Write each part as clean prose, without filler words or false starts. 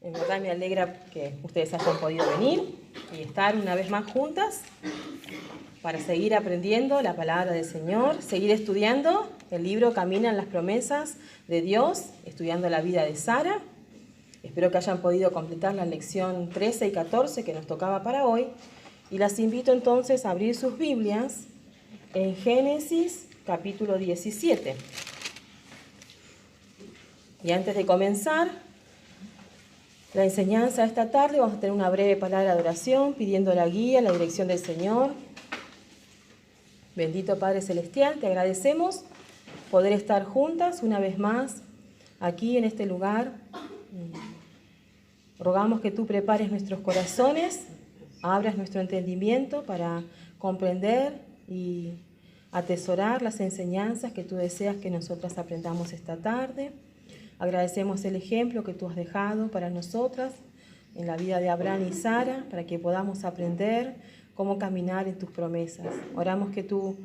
En verdad me alegra que ustedes hayan podido venir y estar una vez más juntas para seguir aprendiendo la palabra del Señor, seguir estudiando el libro Camina en las promesas de Dios, estudiando la vida de Sara. Espero que hayan podido completar la lección 13 y 14 que nos tocaba para hoy. Y las invito entonces a abrir sus Biblias en Génesis capítulo 17. Y antes de comenzar la enseñanza esta tarde, vamos a tener una breve palabra de oración pidiendo la guía, la dirección del Señor. Bendito Padre Celestial, te agradecemos poder estar juntas una vez más aquí en este lugar. Rogamos que tú prepares nuestros corazones, abras nuestro entendimiento para comprender y atesorar las enseñanzas que tú deseas que nosotras aprendamos esta tarde. Agradecemos el ejemplo que tú has dejado para nosotras en la vida de Abraham y Sara, para que podamos aprender cómo caminar en tus promesas. Oramos que tú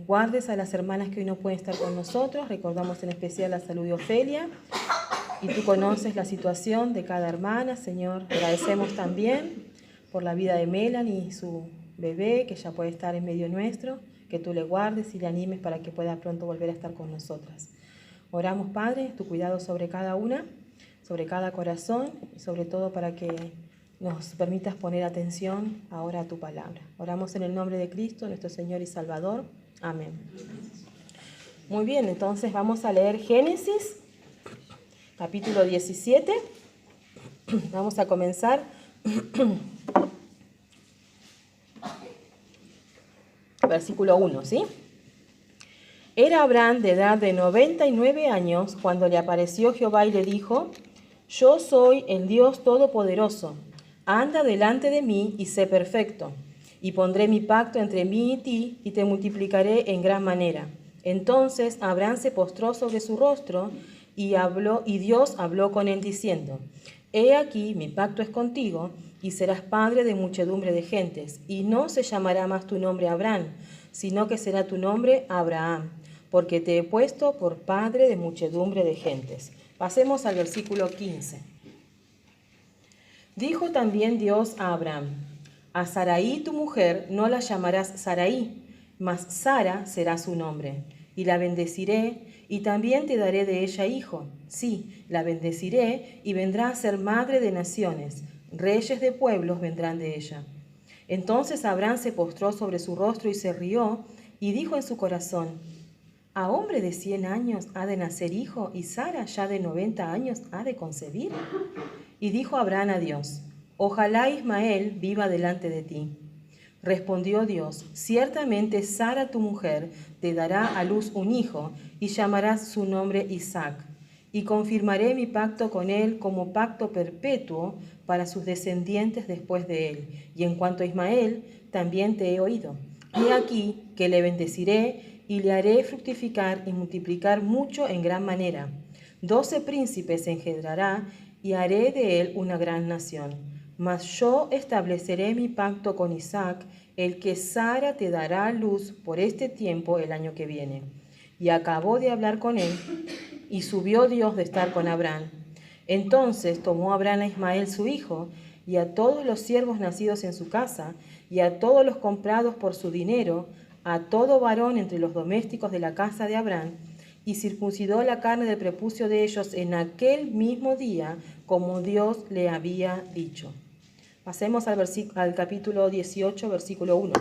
guardes a las hermanas que hoy no pueden estar con nosotros. Recordamos en especial la salud de Ofelia. Y tú conoces la situación de cada hermana, Señor. Agradecemos también por la vida de Melanie y su bebé, que ya puede estar en medio nuestro, que tú le guardes y le animes para que pueda pronto volver a estar con nosotras. Oramos, Padre, tu cuidado sobre cada una, sobre cada corazón, y sobre todo para que nos permitas poner atención ahora a tu palabra. Oramos en el nombre de Cristo, nuestro Señor y Salvador. Amén. Muy bien, entonces vamos a leer Génesis, capítulo 17. Vamos a comenzar versículo 1, ¿sí? Era Abraham de edad de 99 años cuando le apareció Jehová y le dijo: Yo soy el Dios Todopoderoso, anda delante de mí y sé perfecto, y pondré mi pacto entre mí y ti, y te multiplicaré en gran manera. Entonces Abraham se postró sobre su rostro, y Dios habló con él diciendo: He aquí, mi pacto es contigo, y serás padre de muchedumbre de gentes, y no se llamará más tu nombre Abraham, sino que será tu nombre Abraham, porque te he puesto por padre de muchedumbre de gentes. Pasemos al versículo 15. Dijo también Dios a Abraham: A Sarai tu mujer no la llamarás Sarai, mas Sara será su nombre, y la bendeciré, y también te daré de ella hijo. Sí, la bendeciré, y vendrá a ser madre de naciones, reyes de pueblos vendrán de ella. Entonces Abraham se postró sobre su rostro y se rió, y dijo en su corazón: ¿A hombre de 100 años ha de nacer hijo, y Sara ya de 90 años ha de concebir? Y dijo Abraham a Dios: Ojalá Ismael viva delante de ti. Respondió Dios: Ciertamente Sara tu mujer te dará a luz un hijo, y llamarás su nombre Isaac. Y confirmaré mi pacto con él como pacto perpetuo para sus descendientes después de él. Y en cuanto a Ismael, también te he oído. He aquí que le bendeciré, y le haré fructificar y multiplicar mucho en gran manera. 12 príncipes engendrará, y haré de él una gran nación. Mas yo estableceré mi pacto con Isaac, el que Sara te dará a luz por este tiempo el año que viene. Y acabó de hablar con él, y subió Dios de estar con Abraham. Entonces tomó Abraham a Ismael su hijo, y a todos los siervos nacidos en su casa, y a todos los comprados por su dinero, a todo varón entre los domésticos de la casa de Abraham, y circuncidó la carne del prepucio de ellos en aquel mismo día, como Dios le había dicho. Pasemos al capítulo 18, versículo 1.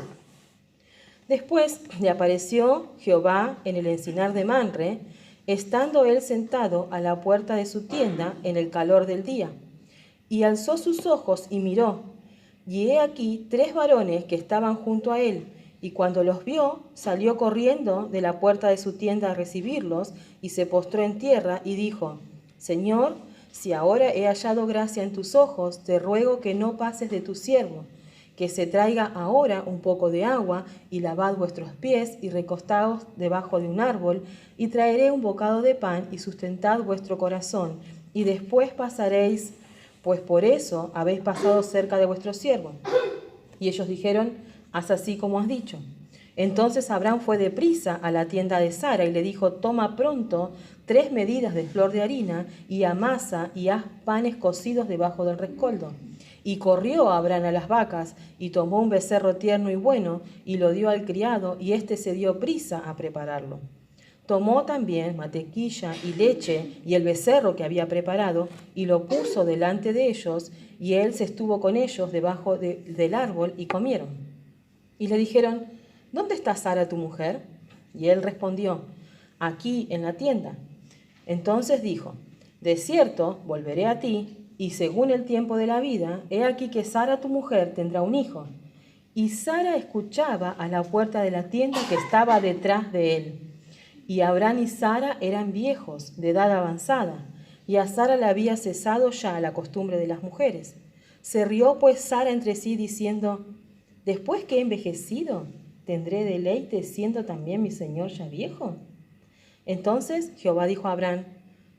Después le apareció Jehová en el encinar de Manre, estando él sentado a la puerta de su tienda en el calor del día. Y alzó sus ojos y miró, y he aquí 3 varones que estaban junto a él, y cuando los vio, salió corriendo de la puerta de su tienda a recibirlos, y se postró en tierra, y dijo: Señor, si ahora he hallado gracia en tus ojos, te ruego que no pases de tu siervo, que se traiga ahora un poco de agua, y lavad vuestros pies, y recostaos debajo de un árbol, y traeré un bocado de pan, y sustentad vuestro corazón, y después pasaréis, pues por eso habéis pasado cerca de vuestro siervo. Y ellos dijeron: Haz así como has dicho. Entonces Abraham fue deprisa a la tienda de Sara y le dijo: toma pronto 3 medidas de flor de harina y amasa y haz panes cocidos debajo del rescoldo. Y corrió Abraham a las vacas y tomó un becerro tierno y bueno y lo dio al criado, y éste se dio prisa a prepararlo. Tomó también mantequilla y leche y el becerro que había preparado y lo puso delante de ellos, y él se estuvo con ellos debajo del árbol y comieron. Y le dijeron: ¿dónde está Sara tu mujer? Y él respondió: aquí en la tienda. Entonces dijo: de cierto volveré a ti, y según el tiempo de la vida, he aquí que Sara tu mujer tendrá un hijo. Y Sara escuchaba a la puerta de la tienda que estaba detrás de él. Y Abraham y Sara eran viejos, de edad avanzada, y a Sara le había cesado ya la costumbre de las mujeres. Se rió pues Sara entre sí, diciendo: después que he envejecido, ¿tendré deleite siendo también mi señor ya viejo? Entonces Jehová dijo a Abraham: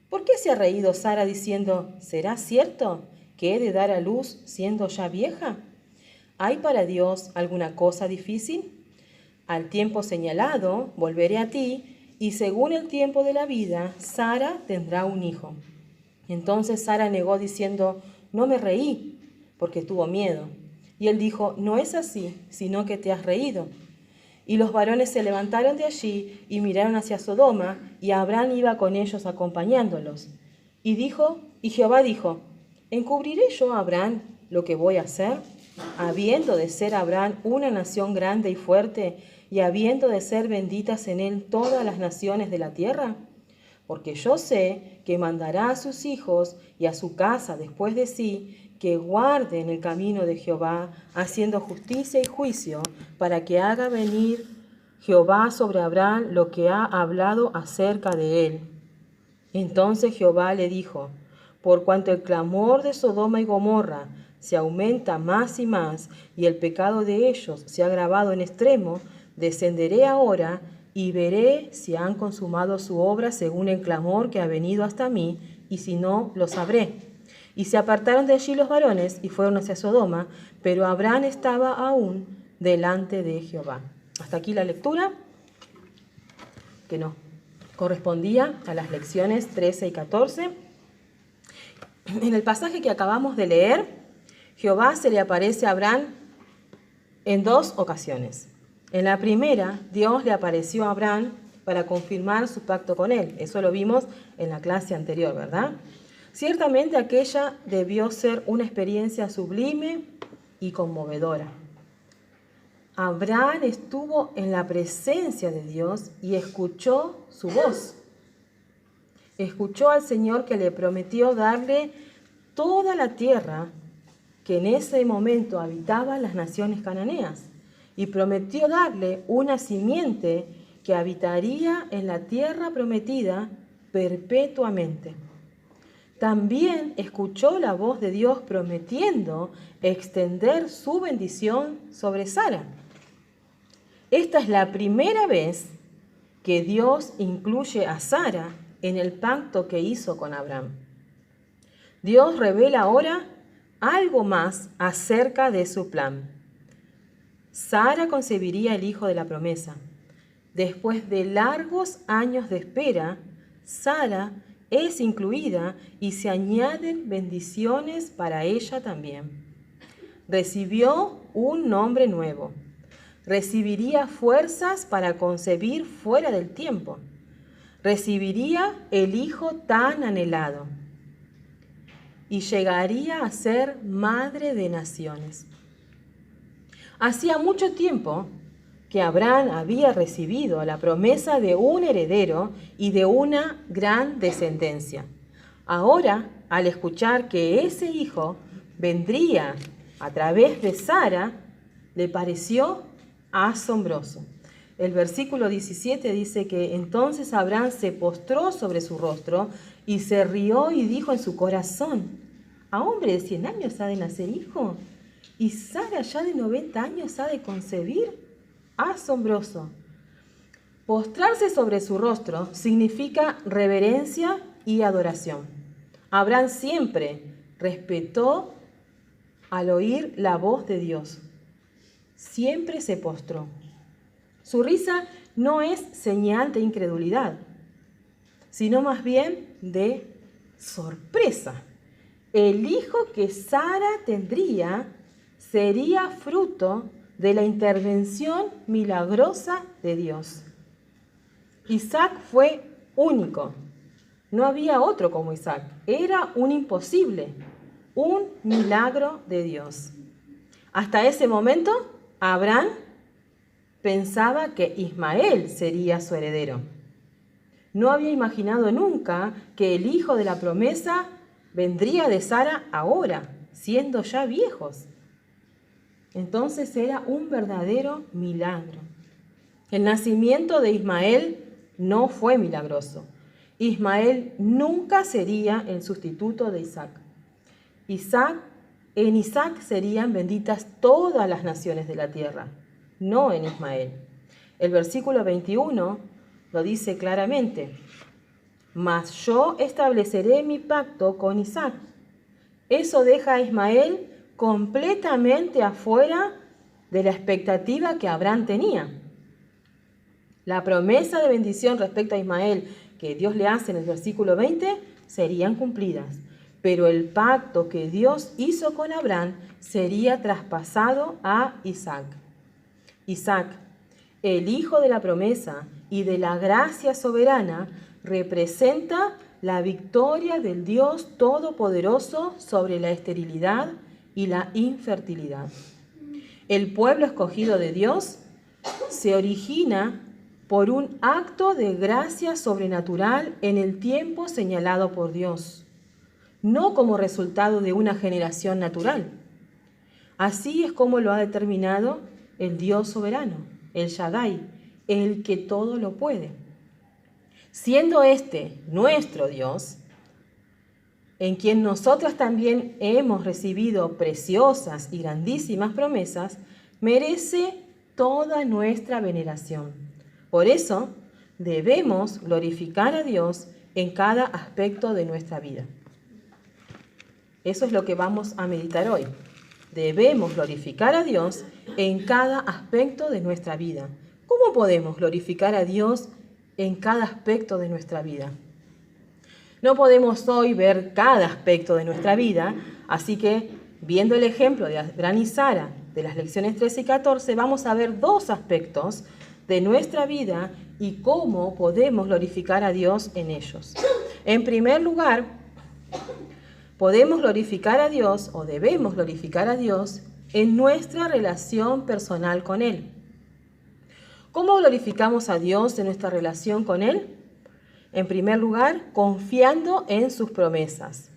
¿por qué se ha reído Sara diciendo: ¿será cierto que he de dar a luz siendo ya vieja? ¿Hay para Dios alguna cosa difícil? Al tiempo señalado volveré a ti, y según el tiempo de la vida, Sara tendrá un hijo. Entonces Sara negó diciendo: no me reí, porque tuvo miedo. Y él dijo: no es así, sino que te has reído. Y los varones se levantaron de allí y miraron hacia Sodoma, y Abraham iba con ellos acompañándolos. Y Jehová dijo: ¿encubriré yo a Abraham lo que voy a hacer? Habiendo de ser Abraham una nación grande y fuerte, y habiendo de ser benditas en él todas las naciones de la tierra. Porque yo sé que mandará a sus hijos y a su casa después de sí, que guarden el camino de Jehová, haciendo justicia y juicio, para que haga venir Jehová sobre Abraham lo que ha hablado acerca de él. Entonces Jehová le dijo: por cuanto el clamor de Sodoma y Gomorra se aumenta más y más, y el pecado de ellos se ha agravado en extremo, descenderé ahora y veré si han consumado su obra según el clamor que ha venido hasta mí, y si no, lo sabré. Y se apartaron de allí los varones y fueron hacia Sodoma, pero Abraham estaba aún delante de Jehová. Hasta aquí la lectura, que nos correspondía a las lecciones 13 y 14. En el pasaje que acabamos de leer, Jehová se le aparece a Abraham en 2 ocasiones. En la primera, Dios le apareció a Abraham para confirmar su pacto con él. Eso lo vimos en la clase anterior, ¿verdad? Ciertamente aquella debió ser una experiencia sublime y conmovedora. Abraham estuvo en la presencia de Dios y escuchó su voz. Escuchó al Señor que le prometió darle toda la tierra que en ese momento habitaban las naciones cananeas, y prometió darle una simiente que habitaría en la tierra prometida perpetuamente. También escuchó la voz de Dios prometiendo extender su bendición sobre Sara. Esta es la primera vez que Dios incluye a Sara en el pacto que hizo con Abraham. Dios revela ahora algo más acerca de su plan. Sara concebiría el hijo de la promesa. Después de largos años de espera, Sara es incluida y se añaden bendiciones para ella también. Recibió un nombre nuevo. Recibiría fuerzas para concebir fuera del tiempo. Recibiría el hijo tan anhelado y llegaría a ser madre de naciones. Hacía mucho tiempo que Abraham había recibido la promesa de un heredero y de una gran descendencia. Ahora, al escuchar que ese hijo vendría a través de Sara, le pareció asombroso. El versículo 17 dice que entonces Abraham se postró sobre su rostro y se rió y dijo en su corazón: ¿a hombre de 100 años ha de nacer hijo? ¿Y Sara ya de 90 años ha de concebir? Asombroso. Postrarse sobre su rostro significa reverencia y adoración. Abraham siempre respetó al oír la voz de Dios. Siempre se postró. Su risa no es señal de incredulidad, sino más bien de sorpresa. El hijo que Sara tendría sería fruto de la intervención milagrosa de Dios. Isaac fue único. No había otro como Isaac. Era un imposible, un milagro de Dios. Hasta ese momento, Abraham pensaba que Ismael sería su heredero. No había imaginado nunca que el hijo de la promesa vendría de Sara ahora, siendo ya viejos. Entonces era un verdadero milagro. El nacimiento de Ismael no fue milagroso. Ismael nunca sería el sustituto de Isaac. En Isaac serían benditas todas las naciones de la tierra, no en Ismael. El versículo 21 lo dice claramente: mas yo estableceré mi pacto con Isaac. Eso deja a Ismael completamente afuera de la expectativa que Abraham tenía. La promesa de bendición respecto a Ismael que Dios le hace en el versículo 20 serían cumplidas, pero el pacto que Dios hizo con Abraham sería traspasado a Isaac. Isaac, el hijo de la promesa y de la gracia soberana, representa la victoria del Dios Todopoderoso sobre la esterilidad y la infertilidad. El pueblo escogido de Dios se origina por un acto de gracia sobrenatural en el tiempo señalado por Dios, no como resultado de una generación natural. Así es como lo ha determinado el Dios soberano, el Shaddai, el que todo lo puede. Siendo este nuestro Dios, en quien nosotros también hemos recibido preciosas y grandísimas promesas, merece toda nuestra veneración. Por eso debemos glorificar a Dios en cada aspecto de nuestra vida. Eso es lo que vamos a meditar hoy. Debemos glorificar a Dios en cada aspecto de nuestra vida. ¿Cómo podemos glorificar a Dios en cada aspecto de nuestra vida? No podemos hoy ver cada aspecto de nuestra vida, así que, viendo el ejemplo de Abraham y Sara de las lecciones 13 y 14, vamos a ver dos aspectos de nuestra vida y cómo podemos glorificar a Dios en ellos. En primer lugar, podemos glorificar a Dios o debemos glorificar a Dios en nuestra relación personal con Él. ¿Cómo glorificamos a Dios en nuestra relación con Él? En primer lugar, confiando en sus promesas.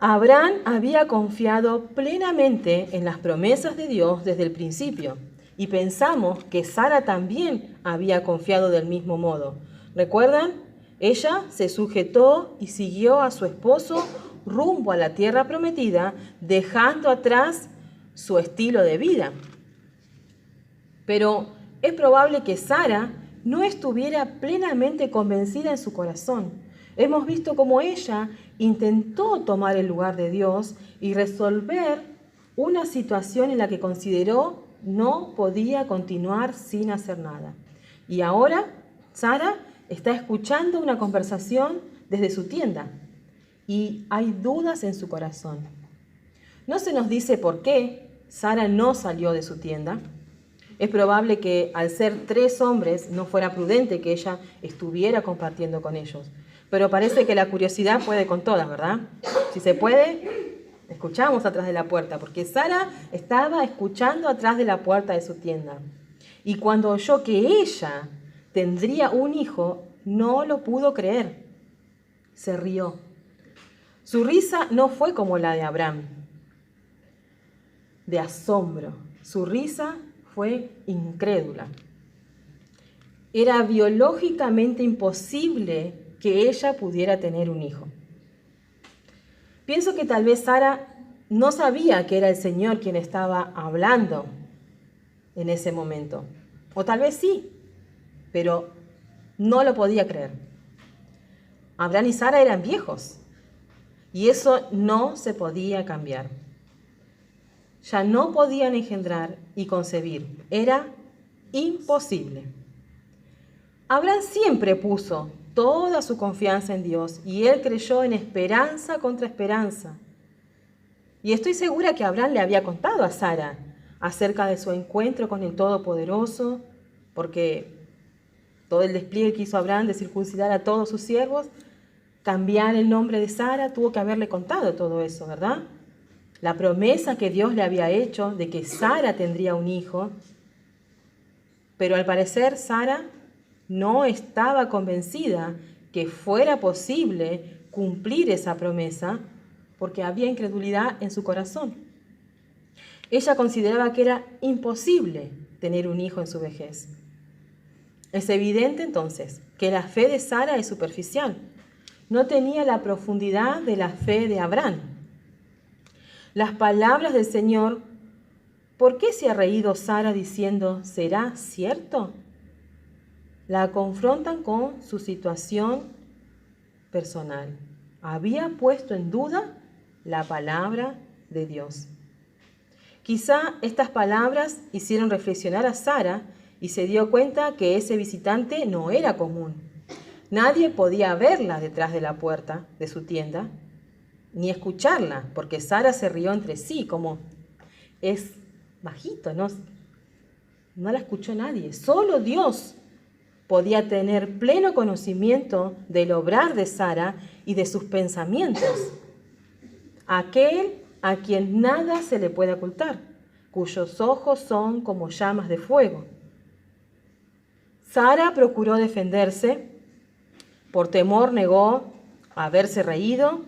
Abraham había confiado plenamente en las promesas de Dios desde el principio y pensamos que Sara también había confiado del mismo modo. ¿Recuerdan? Ella se sujetó y siguió a su esposo rumbo a la tierra prometida, dejando atrás su estilo de vida. Pero es probable que Sara no estuviera plenamente convencida en su corazón. Hemos visto cómo ella intentó tomar el lugar de Dios y resolver una situación en la que consideró no podía continuar sin hacer nada. Y ahora Sara está escuchando una conversación desde su tienda y hay dudas en su corazón. No se nos dice por qué Sara no salió de su tienda. Es probable que al ser 3 hombres no fuera prudente que ella estuviera compartiendo con ellos. Pero parece que la curiosidad puede con todas, ¿verdad? Si se puede, escuchamos atrás de la puerta, porque Sara estaba escuchando atrás de la puerta de su tienda. Y cuando oyó que ella tendría un hijo, no lo pudo creer. Se rió. Su risa no fue como la de Abraham, de asombro. Su risa fue incrédula. Era biológicamente imposible que ella pudiera tener un hijo. Pienso que tal vez Sara no sabía que era el Señor quien estaba hablando en ese momento. O tal vez sí, pero no lo podía creer. Abraham y Sara eran viejos y eso no se podía cambiar. Ya no podían engendrar y concebir. Era imposible. Abraham siempre puso toda su confianza en Dios y él creyó en esperanza contra esperanza. Y estoy segura que Abraham le había contado a Sara acerca de su encuentro con el Todopoderoso, porque todo el despliegue que hizo Abraham de circuncidar a todos sus siervos, cambiar el nombre de Sara, tuvo que haberle contado todo eso, ¿verdad? La promesa que Dios le había hecho de que Sara tendría un hijo, pero al parecer Sara no estaba convencida que fuera posible cumplir esa promesa porque había incredulidad en su corazón. Ella consideraba que era imposible tener un hijo en su vejez. Es evidente entonces que la fe de Sara es superficial. No tenía la profundidad de la fe de Abraham. Las palabras del Señor, ¿por qué se ha reído Sara diciendo, ¿será cierto? La confrontan con su situación personal. Había puesto en duda la palabra de Dios. Quizá estas palabras hicieron reflexionar a Sara y se dio cuenta que ese visitante no era común. Nadie podía verla detrás de la puerta de su tienda, ni escucharla, porque Sara se rió entre sí, como es bajito, no la escuchó nadie. Solo Dios podía tener pleno conocimiento del obrar de Sara y de sus pensamientos. Aquel a quien nada se le puede ocultar, cuyos ojos son como llamas de fuego. Sara procuró defenderse, por temor negó haberse reído.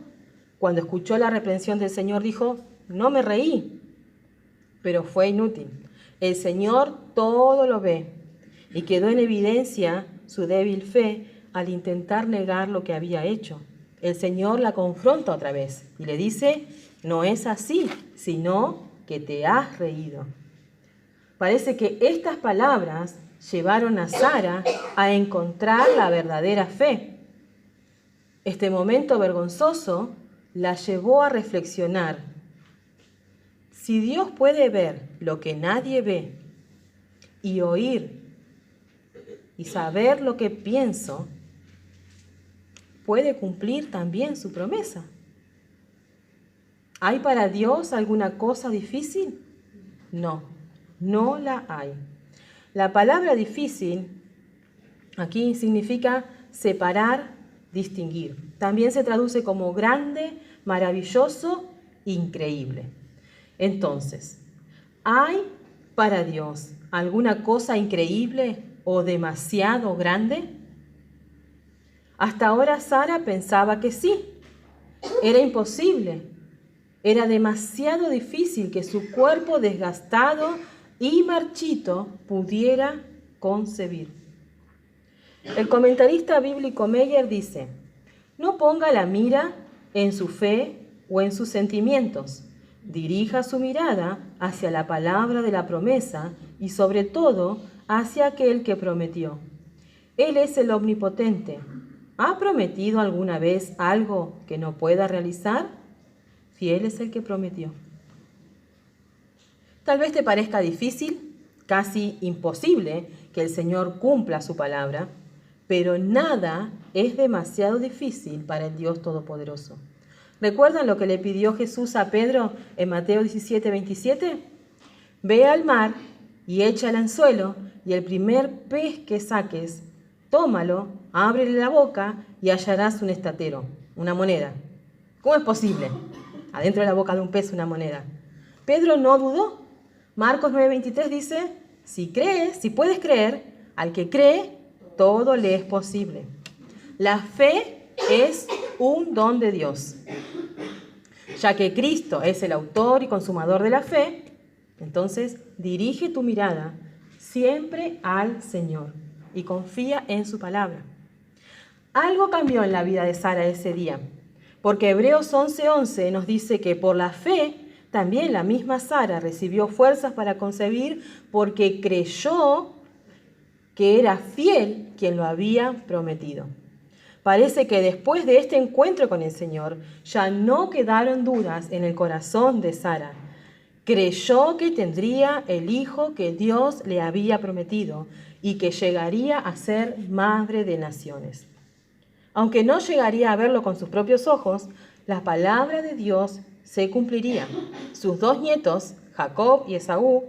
Cuando escuchó la reprensión del Señor dijo, no me reí, pero fue inútil. El Señor todo lo ve y quedó en evidencia su débil fe al intentar negar lo que había hecho. El Señor la confronta otra vez y le dice, no es así, sino que te has reído. Parece que estas palabras llevaron a Sara a encontrar la verdadera fe. Este momento vergonzoso la llevó a reflexionar. Si Dios puede ver lo que nadie ve y oír y saber lo que pienso, ¿puede cumplir también su promesa? ¿Hay para Dios alguna cosa difícil? No, no la hay. La palabra difícil aquí significa separar, distinguir. También se traduce como grande, maravilloso, increíble. Entonces, ¿hay para Dios alguna cosa increíble o demasiado grande? Hasta ahora Sara pensaba que sí. Era imposible. Era demasiado difícil que su cuerpo desgastado y marchito pudiera concebir. El comentarista bíblico Meyer dice, no ponga la mira en su fe o en sus sentimientos. Dirija su mirada hacia la palabra de la promesa y sobre todo hacia aquel que prometió. Él es el omnipotente. ¿Ha prometido alguna vez algo que no pueda realizar? Fiel es el que prometió. Tal vez te parezca difícil, casi imposible, que el Señor cumpla su palabra, pero nada es demasiado difícil para el Dios Todopoderoso. ¿Recuerdan lo que le pidió Jesús a Pedro en Mateo 17:27? Ve al mar y echa el anzuelo, y el primer pez que saques, tómalo, ábrele la boca y hallarás un estatero, una moneda. ¿Cómo es posible? Adentro de la boca de un pez una moneda. Pedro no dudó. Marcos 9:23 dice, si crees, si puedes creer, al que cree, todo le es posible. La fe es un don de Dios. Ya que Cristo es el autor y consumador de la fe, entonces dirige tu mirada siempre al Señor y confía en su palabra. Algo cambió en la vida de Sara ese día, porque Hebreos 11:11 nos dice que por la fe también la misma Sara recibió fuerzas para concebir porque creyó que era fiel quien lo había prometido. Parece que después de este encuentro con el Señor ya no quedaron dudas en el corazón de Sara. creyó que tendría el hijo que Dios le había prometido y que llegaría a ser madre de naciones. Aunque no llegaría a verlo con sus propios ojos, la palabra de Dios se cumpliría. Sus 2 nietos, Jacob y Esaú,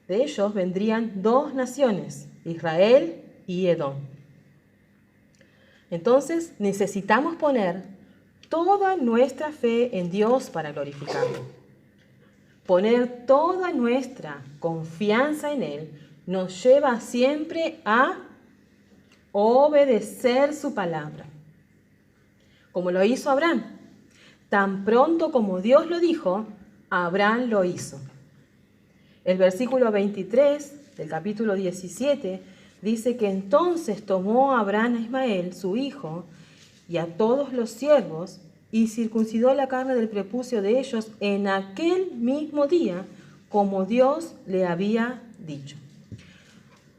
de ellos vendrían 2 naciones, Israel y Edom. Entonces necesitamos poner toda nuestra fe en Dios para glorificarlo. Poner toda nuestra confianza en Él nos lleva siempre a obedecer su palabra, como lo hizo Abraham. Tan pronto como Dios lo dijo, Abraham lo hizo. El versículo 23 del capítulo 17 dice que entonces tomó Abraham a Ismael, su hijo, y a todos los siervos, y circuncidó la carne del prepucio de ellos en aquel mismo día, como Dios le había dicho.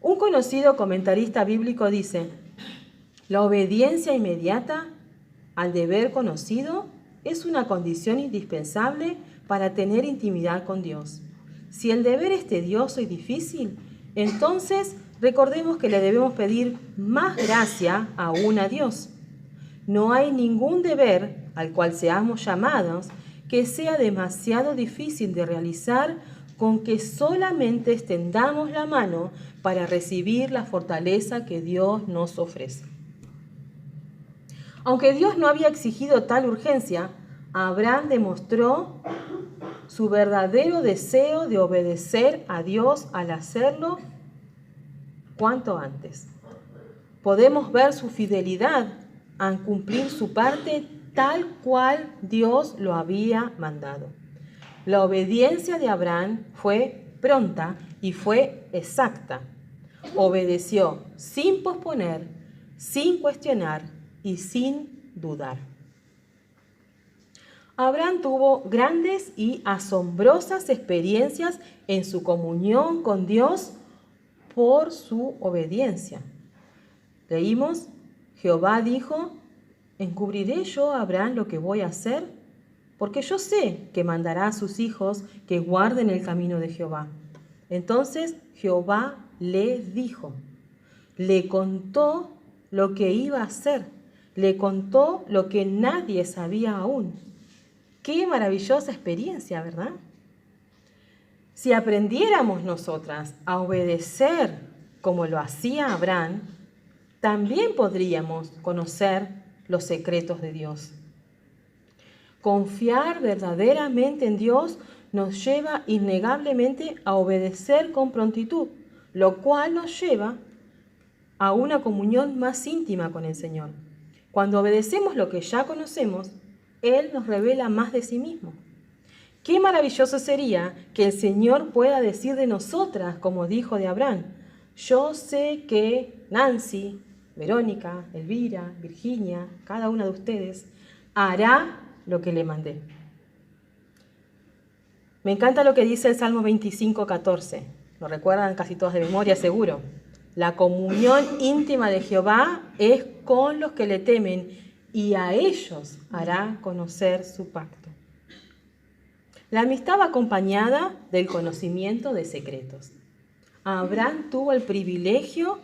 Un conocido comentarista bíblico dice: la obediencia inmediata al deber conocido es una condición indispensable para tener intimidad con Dios. Si el deber es tedioso y difícil, entonces recordemos que le debemos pedir más gracia aún a Dios. No hay ningún deber al cual seamos llamados que sea demasiado difícil de realizar con que solamente extendamos la mano para recibir la fortaleza que Dios nos ofrece. Aunque Dios no había exigido tal urgencia, Abraham demostró su verdadero deseo de obedecer a Dios al hacerlo cuanto antes. Podemos ver su fidelidad al cumplir su parte tal cual Dios lo había mandado. La obediencia de Abraham fue pronta y fue exacta. Obedeció sin posponer, sin cuestionar y sin dudar. Abraham tuvo grandes y asombrosas experiencias en su comunión con Dios por su obediencia. Leímos: Jehová dijo: ¿encubriré yo a Abraham lo que voy a hacer? Porque yo sé que mandará a sus hijos que guarden el camino de Jehová. Entonces Jehová le dijo, le contó lo que iba a hacer, le contó lo que nadie sabía aún. Qué maravillosa experiencia, ¿verdad? Si aprendiéramos nosotras a obedecer como lo hacía Abraham, también podríamos conocer los secretos de Dios. Confiar verdaderamente en Dios nos lleva innegablemente a obedecer con prontitud, lo cual nos lleva a una comunión más íntima con el Señor. Cuando obedecemos lo que ya conocemos, Él nos revela más de sí mismo. Qué maravilloso sería que el Señor pueda decir de nosotras, como dijo de Abraham: yo sé que Nancy, Verónica, Elvira, Virginia, cada una de ustedes, hará lo que le mandé. Me encanta lo que dice el Salmo 25:14. Lo recuerdan casi todas de memoria, seguro. La comunión íntima de Jehová es con los que le temen, y a ellos hará conocer su pacto. La amistad va acompañada del conocimiento de secretos. Abraham tuvo el privilegio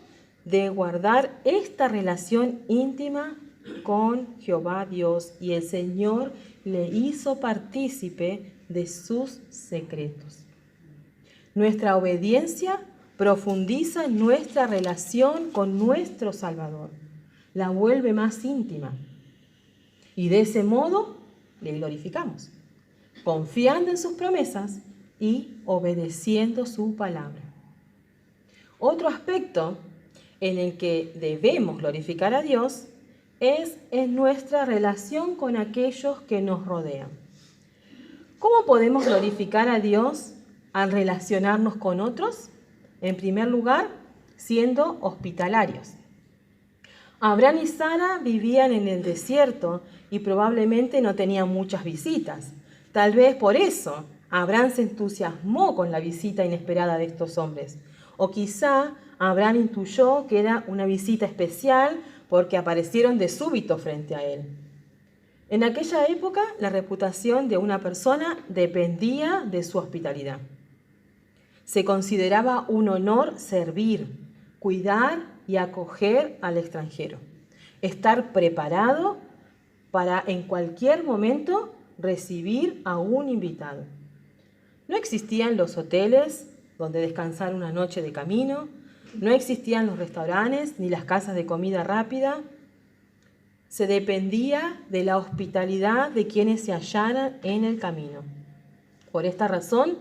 de guardar esta relación íntima con Jehová Dios, y el Señor le hizo partícipe de sus secretos. Nuestra obediencia profundiza nuestra relación con nuestro Salvador, la vuelve más íntima, y de ese modo le glorificamos, confiando en sus promesas y obedeciendo su palabra. Otro aspecto en el que debemos glorificar a Dios es en nuestra relación con aquellos que nos rodean. ¿Cómo podemos glorificar a Dios al relacionarnos con otros? En primer lugar, siendo hospitalarios. Abraham y Sara vivían en el desierto y probablemente no tenían muchas visitas. Tal vez por eso Abraham se entusiasmó con la visita inesperada de estos hombres. O quizá Abraham intuyó que era una visita especial porque aparecieron de súbito frente a él. En aquella época, la reputación de una persona dependía de su hospitalidad. Se consideraba un honor servir, cuidar y acoger al extranjero. Estar preparado para en cualquier momento recibir a un invitado. No existían los hoteles donde descansar una noche de camino, no existían los restaurantes ni las casas de comida rápida. Se dependía de la hospitalidad de quienes se hallaran en el camino. Por esta razón,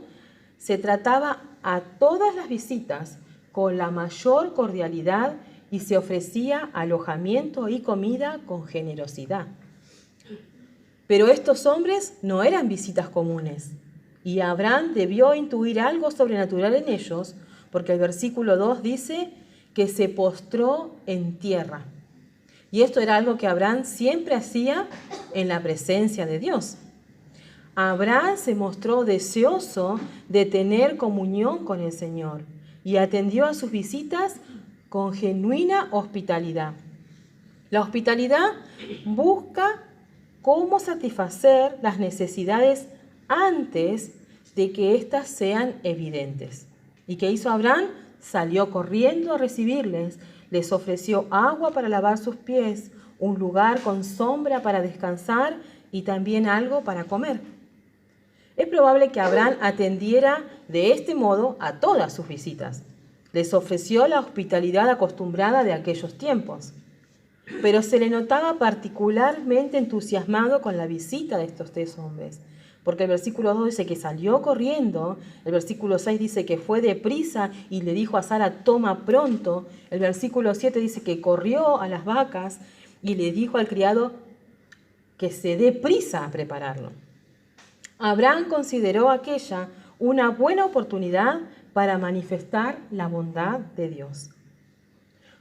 se trataba a todas las visitas con la mayor cordialidad y se ofrecía alojamiento y comida con generosidad. Pero estos hombres no eran visitas comunes, y Abraham debió intuir algo sobrenatural en ellos, porque el versículo 2 dice que se postró en tierra. Y esto era algo que Abraham siempre hacía en la presencia de Dios. Abraham se mostró deseoso de tener comunión con el Señor y atendió a sus visitas con genuina hospitalidad. La hospitalidad busca cómo satisfacer las necesidades antes de que éstas sean evidentes. ¿Y qué hizo Abraham? Salió corriendo a recibirles, les ofreció agua para lavar sus pies, un lugar con sombra para descansar y también algo para comer. Es probable que Abraham atendiera de este modo a todas sus visitas. Les ofreció la hospitalidad acostumbrada de aquellos tiempos. Pero se le notaba particularmente entusiasmado con la visita de estos 3 hombres. Porque el versículo 2 dice que salió corriendo, el versículo 6 dice que fue deprisa y le dijo a Sara, toma pronto. El versículo 7 dice que corrió a las vacas y le dijo al criado que se dé prisa a prepararlo. Abraham consideró aquella una buena oportunidad para manifestar la bondad de Dios.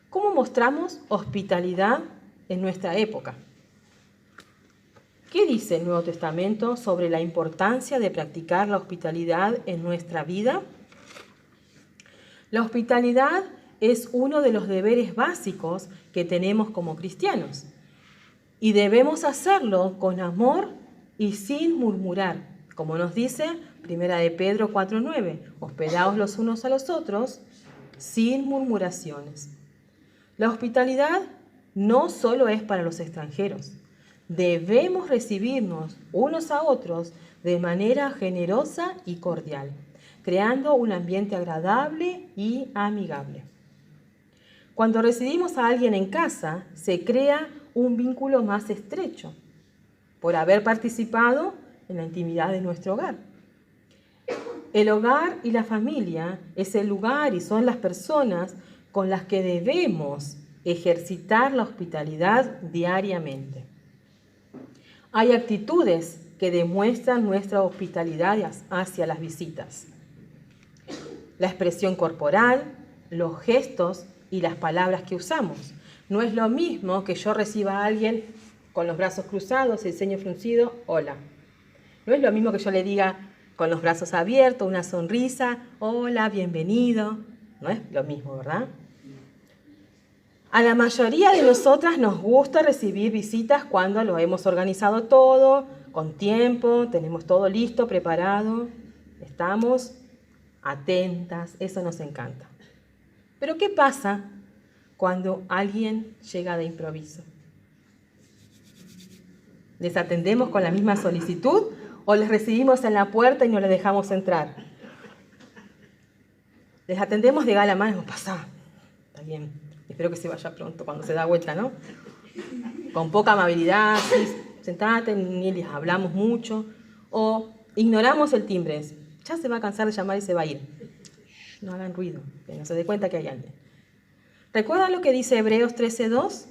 ¿Cómo mostramos hospitalidad en nuestra época? ¿Qué dice el Nuevo Testamento sobre la importancia de practicar la hospitalidad en nuestra vida? La hospitalidad es uno de los deberes básicos que tenemos como cristianos y debemos hacerlo con amor y sin murmurar, como nos dice 1 de Pedro 4:9, hospedaos los unos a los otros sin murmuraciones. La hospitalidad no solo es para los extranjeros. Debemos recibirnos unos a otros de manera generosa y cordial, creando un ambiente agradable y amigable. Cuando recibimos a alguien en casa, se crea un vínculo más estrecho por haber participado en la intimidad de nuestro hogar. El hogar y la familia es el lugar y son las personas con las que debemos ejercitar la hospitalidad diariamente. Hay actitudes que demuestran nuestra hospitalidad hacia las visitas. La expresión corporal, los gestos y las palabras que usamos. No es lo mismo que yo reciba a alguien con los brazos cruzados, el ceño fruncido, hola. No es lo mismo que yo le diga con los brazos abiertos, una sonrisa, hola, bienvenido. No es lo mismo, ¿verdad? A la mayoría de nosotras nos gusta recibir visitas cuando lo hemos organizado todo, con tiempo, tenemos todo listo, preparado, estamos atentas, eso nos encanta. Pero ¿qué pasa cuando alguien llega de improviso? ¿Les atendemos con la misma solicitud o les recibimos en la puerta y no les dejamos entrar? Les atendemos de gala mano, pasá, está bien. Espero que se vaya pronto cuando se da vuelta, ¿no? Con poca amabilidad, sí, sentate, ni les hablamos mucho. O ignoramos el timbre. Ya se va a cansar de llamar y se va a ir. No hagan ruido, que no se dé cuenta que hay alguien. ¿Recuerdan lo que dice Hebreos 13:2?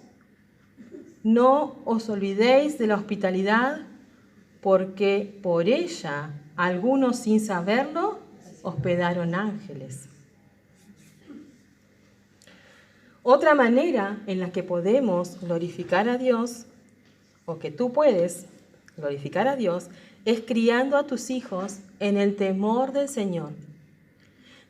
No os olvidéis de la hospitalidad, porque por ella algunos sin saberlo hospedaron ángeles. Otra manera en la que podemos glorificar a Dios, o que tú puedes glorificar a Dios, es criando a tus hijos en el temor del Señor.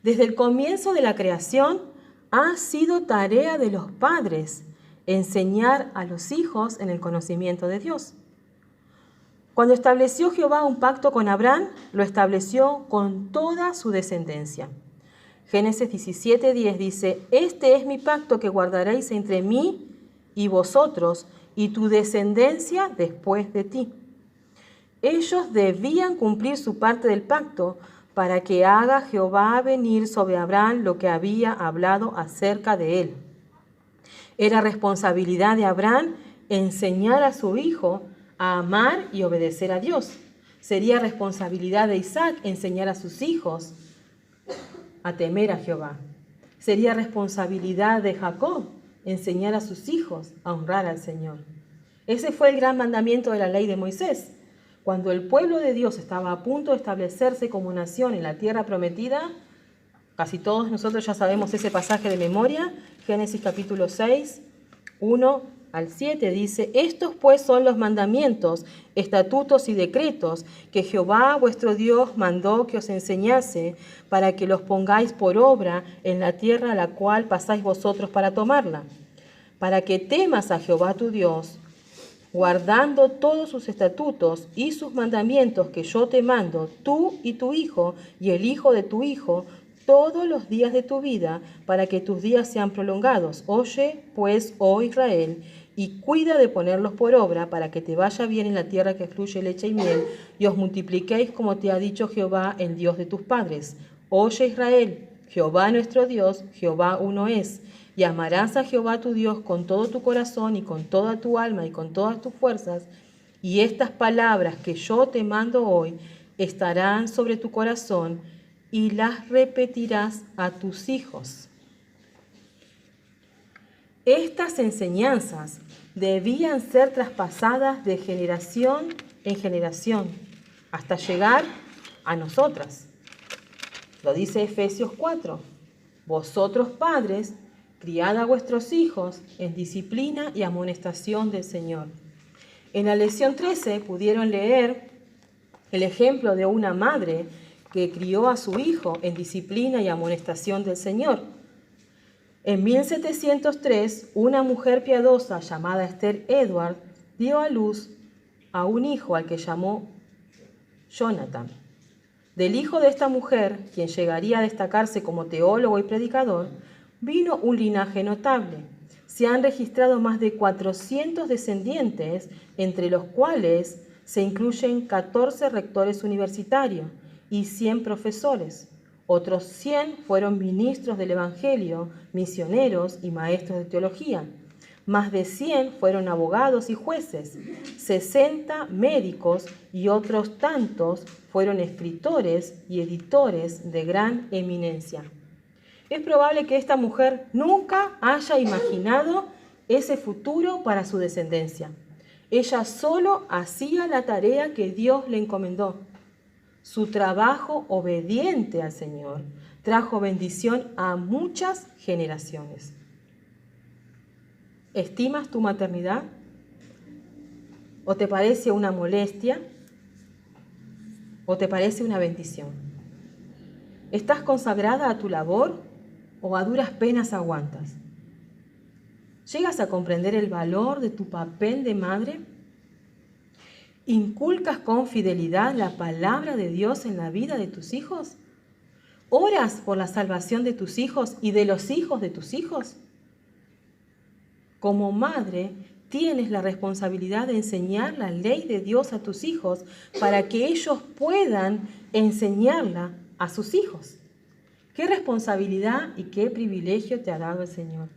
Desde el comienzo de la creación ha sido tarea de los padres enseñar a los hijos en el conocimiento de Dios. Cuando estableció Jehová un pacto con Abraham, lo estableció con toda su descendencia. Génesis 17:10 dice: Este es mi pacto que guardaréis entre mí y vosotros y tu descendencia después de ti. Ellos debían cumplir su parte del pacto para que haga Jehová venir sobre Abraham lo que había hablado acerca de él. Era responsabilidad de Abraham enseñar a su hijo a amar y obedecer a Dios. Sería responsabilidad de Isaac enseñar a sus hijos a temer a Jehová. Sería responsabilidad de Jacob enseñar a sus hijos a honrar al Señor. Ese fue el gran mandamiento de la ley de Moisés. Cuando el pueblo de Dios estaba a punto de establecerse como nación en la tierra prometida, casi todos nosotros ya sabemos ese pasaje de memoria, Génesis capítulo 6, 1 al 7, dice: Estos pues son los mandamientos, estatutos y decretos que Jehová vuestro Dios mandó que os enseñase, para que los pongáis por obra en la tierra a la cual pasáis vosotros para tomarla, para que temas a Jehová tu Dios, guardando todos sus estatutos y sus mandamientos que yo te mando, tú y tu hijo y el hijo de tu hijo, todos los días de tu vida, para que tus días sean prolongados. Oye, pues, oh Israel, y cuida de ponerlos por obra, para que te vaya bien en la tierra que fluye leche y miel, y os multipliquéis como te ha dicho Jehová, el Dios de tus padres. Oye, Israel, Jehová nuestro Dios, Jehová uno es. Y amarás a Jehová tu Dios con todo tu corazón y con toda tu alma y con todas tus fuerzas. Y estas palabras que yo te mando hoy estarán sobre tu corazón y las repetirás a tus hijos. Estas enseñanzas debían ser traspasadas de generación en generación hasta llegar a nosotras. Lo dice Efesios 4. Vosotros padres, criad a vuestros hijos en disciplina y amonestación del Señor. En la lección 13 pudieron leer el ejemplo de una madre que crió a su hijo en disciplina y amonestación del Señor. En 1703, una mujer piadosa llamada Esther Edward dio a luz a un hijo al que llamó Jonathan. Del hijo de esta mujer, quien llegaría a destacarse como teólogo y predicador, vino un linaje notable. Se han registrado más de 400 descendientes, entre los cuales se incluyen 14 rectores universitarios y 100 profesores. Otros 100 fueron ministros del Evangelio, misioneros y maestros de teología. Más de 100 fueron abogados y jueces, 60 médicos y otros tantos fueron escritores y editores de gran eminencia. Es probable que esta mujer nunca haya imaginado ese futuro para su descendencia. Ella solo hacía la tarea que Dios le encomendó. Su trabajo obediente al Señor trajo bendición a muchas generaciones. ¿Estimas tu maternidad? ¿O te parece una molestia? ¿O te parece una bendición? ¿Estás consagrada a tu labor o a duras penas aguantas? ¿Llegas a comprender el valor de tu papel de madre? ¿Inculcas con fidelidad la palabra de Dios en la vida de tus hijos? ¿Oras por la salvación de tus hijos y de los hijos de tus hijos? Como madre, tienes la responsabilidad de enseñar la ley de Dios a tus hijos para que ellos puedan enseñarla a sus hijos. ¿Qué responsabilidad y qué privilegio te ha dado el Señor?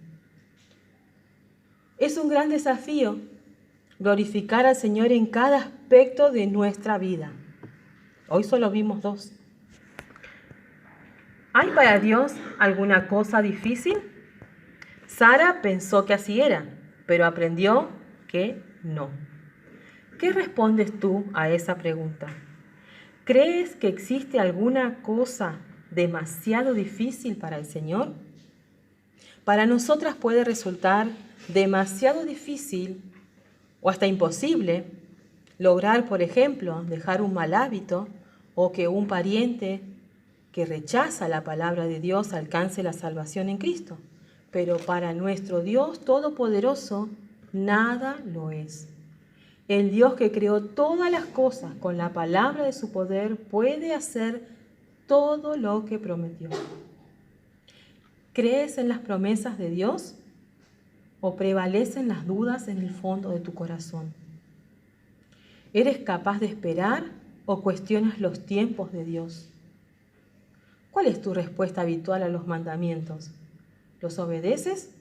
Es un gran desafío glorificar al Señor en cada aspecto de nuestra vida. Hoy solo vimos 2. ¿Hay para Dios alguna cosa difícil? Sara pensó que así era, pero aprendió que no. ¿Qué respondes tú a esa pregunta? ¿Crees que existe alguna cosa demasiado difícil para el Señor? Para nosotras puede resultar demasiado difícil o hasta imposible lograr, por ejemplo, dejar un mal hábito o que un pariente que rechaza la palabra de Dios alcance la salvación en Cristo. Pero para nuestro Dios Todopoderoso, nada lo es. El Dios que creó todas las cosas con la palabra de su poder puede hacer todo lo que prometió. ¿Crees en las promesas de Dios o prevalecen las dudas en el fondo de tu corazón? ¿Eres capaz de esperar o cuestionas los tiempos de Dios? ¿Cuál es tu respuesta habitual a los mandamientos? ¿Los obedeces?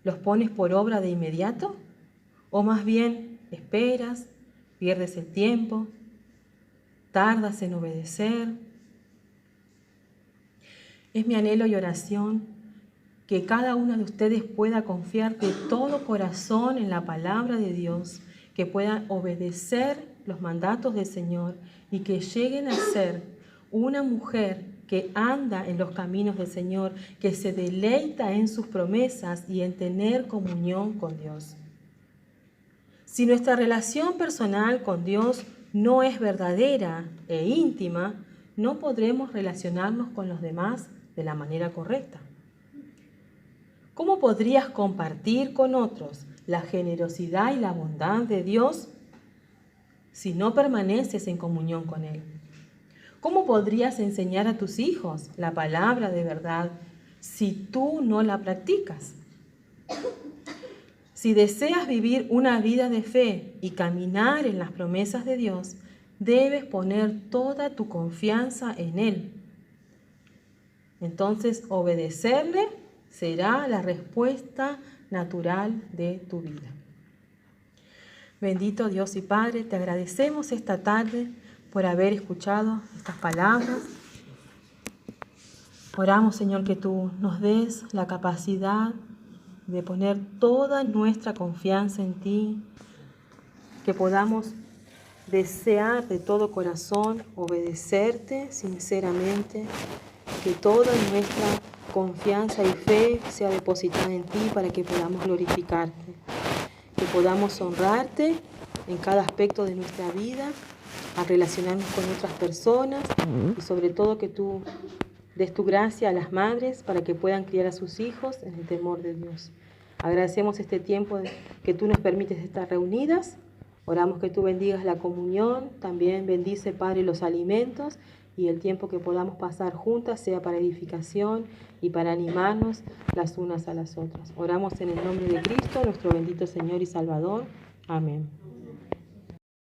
¿Los pones por obra de inmediato? ¿O más bien esperas, pierdes el tiempo, tardas en obedecer? Es mi anhelo y oración que cada uno de ustedes pueda confiar de todo corazón en la palabra de Dios, que puedan obedecer los mandatos del Señor y que lleguen a ser una mujer que anda en los caminos del Señor, que se deleita en sus promesas y en tener comunión con Dios. Si nuestra relación personal con Dios no es verdadera e íntima, no podremos relacionarnos con los demás de la manera correcta. ¿Cómo podrías compartir con otros la generosidad y la bondad de Dios si no permaneces en comunión con Él? ¿Cómo podrías enseñar a tus hijos la palabra de verdad si tú no la practicas? Si deseas vivir una vida de fe y caminar en las promesas de Dios, debes poner toda tu confianza en Él. Entonces, obedecerle será la respuesta natural de tu vida. Bendito Dios y Padre, te agradecemos esta tarde por haber escuchado estas palabras. Oramos, Señor, que tú nos des la capacidad de poner toda nuestra confianza en ti, que podamos desear de todo corazón obedecerte sinceramente, que toda nuestra confianza y fe sea depositada en ti para que podamos glorificarte, que podamos honrarte en cada aspecto de nuestra vida, a relacionarnos con otras personas y sobre todo que tú des tu gracia a las madres para que puedan criar a sus hijos en el temor de Dios. Agradecemos este tiempo que tú nos permites estar reunidas. Oramos que tú bendigas la comunión, también bendice, Padre, los alimentos y el tiempo que podamos pasar juntas sea para edificación y para animarnos las unas a las otras. Oramos en el nombre de Cristo, nuestro bendito Señor y Salvador. Amén.